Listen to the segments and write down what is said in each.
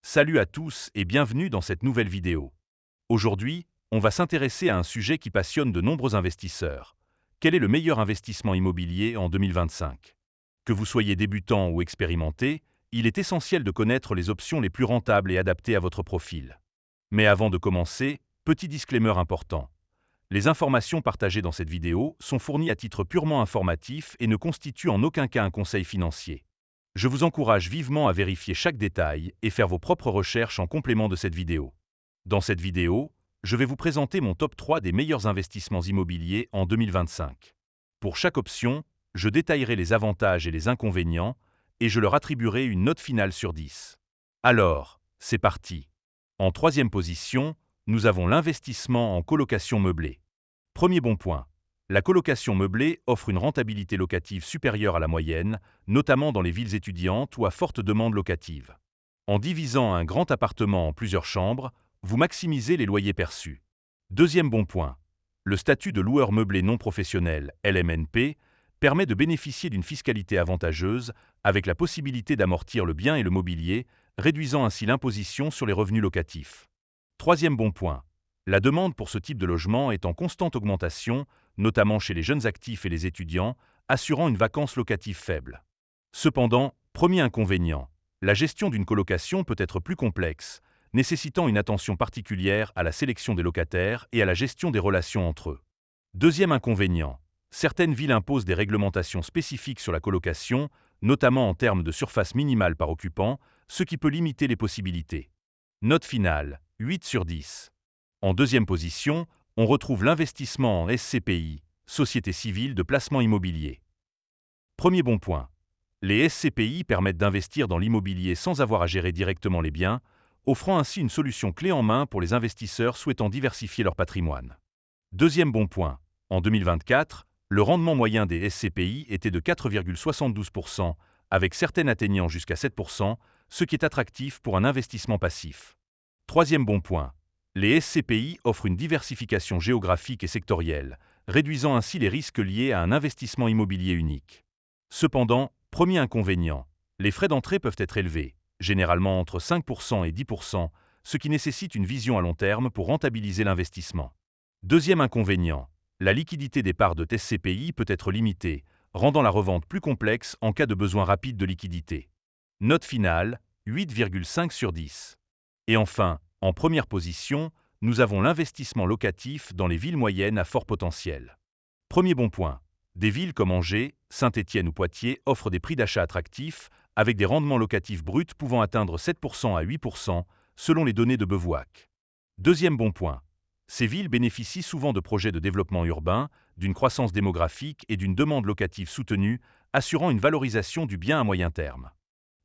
Salut à tous et bienvenue dans cette nouvelle vidéo. Aujourd'hui, on va s'intéresser à un sujet qui passionne de nombreux investisseurs. Quel est le meilleur investissement immobilier en 2025? Que vous soyez débutant ou expérimenté, il est essentiel de connaître les options les plus rentables et adaptées à votre profil. Mais avant de commencer, petit disclaimer important. Les informations partagées dans cette vidéo sont fournies à titre purement informatif et ne constituent en aucun cas un conseil financier. Je vous encourage vivement à vérifier chaque détail et faire vos propres recherches en complément de cette vidéo. Dans cette vidéo, je vais vous présenter mon top 3 des meilleurs investissements immobiliers en 2025. Pour chaque option, je détaillerai les avantages et les inconvénients et je leur attribuerai une note finale sur 10. Alors, c'est parti. En troisième position, nous avons l'investissement en colocation meublée. Premier bon point. La colocation meublée offre une rentabilité locative supérieure à la moyenne, notamment dans les villes étudiantes ou à forte demande locative. En divisant un grand appartement en plusieurs chambres, vous maximisez les loyers perçus. Deuxième bon point. Le statut de loueur meublé non professionnel, LMNP, permet de bénéficier d'une fiscalité avantageuse avec la possibilité d'amortir le bien et le mobilier, réduisant ainsi l'imposition sur les revenus locatifs. Troisième bon point. La demande pour ce type de logement est en constante augmentation, notamment chez les jeunes actifs et les étudiants, assurant une vacance locative faible. Cependant, premier inconvénient, la gestion d'une colocation peut être plus complexe, nécessitant une attention particulière à la sélection des locataires et à la gestion des relations entre eux. Deuxième inconvénient, certaines villes imposent des réglementations spécifiques sur la colocation, notamment en termes de surface minimale par occupant, ce qui peut limiter les possibilités. Note finale, 8 sur 10. En deuxième position, on retrouve l'investissement en SCPI, Société civile de placement immobilier. Premier bon point. Les SCPI permettent d'investir dans l'immobilier sans avoir à gérer directement les biens, offrant ainsi une solution clé en main pour les investisseurs souhaitant diversifier leur patrimoine. Deuxième bon point. En 2024, le rendement moyen des SCPI était de 4,72%, avec certaines atteignant jusqu'à 7%, ce qui est attractif pour un investissement passif. Troisième bon point. Les SCPI offrent une diversification géographique et sectorielle, réduisant ainsi les risques liés à un investissement immobilier unique. Cependant, premier inconvénient, les frais d'entrée peuvent être élevés, généralement entre 5% et 10%, ce qui nécessite une vision à long terme pour rentabiliser l'investissement. Deuxième inconvénient, la liquidité des parts de SCPI peut être limitée, rendant la revente plus complexe en cas de besoin rapide de liquidité. Note finale, 8,5 sur 10. Et enfin, en première position, nous avons l'investissement locatif dans les villes moyennes à fort potentiel. Premier bon point. Des villes comme Angers, Saint-Étienne ou Poitiers offrent des prix d'achat attractifs, avec des rendements locatifs bruts pouvant atteindre 7% à 8%, selon les données de Bevouac. Deuxième bon point. Ces villes bénéficient souvent de projets de développement urbain, d'une croissance démographique et d'une demande locative soutenue, assurant une valorisation du bien à moyen terme.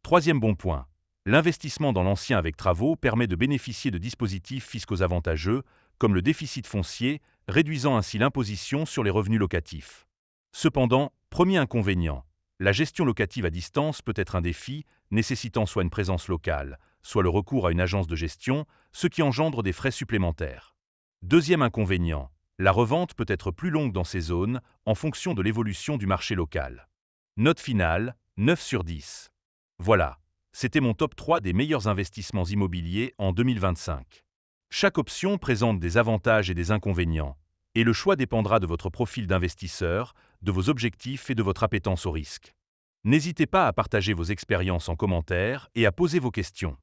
Troisième bon point. L'investissement dans l'ancien avec travaux permet de bénéficier de dispositifs fiscaux avantageux, comme le déficit foncier, réduisant ainsi l'imposition sur les revenus locatifs. Cependant, premier inconvénient, la gestion locative à distance peut être un défi, nécessitant soit une présence locale, soit le recours à une agence de gestion, ce qui engendre des frais supplémentaires. Deuxième inconvénient, la revente peut être plus longue dans ces zones, en fonction de l'évolution du marché local. Note finale, 9 sur 10. Voilà. C'était mon top 3 des meilleurs investissements immobiliers en 2025. Chaque option présente des avantages et des inconvénients, et le choix dépendra de votre profil d'investisseur, de vos objectifs et de votre appétence au risque. N'hésitez pas à partager vos expériences en commentaire et à poser vos questions.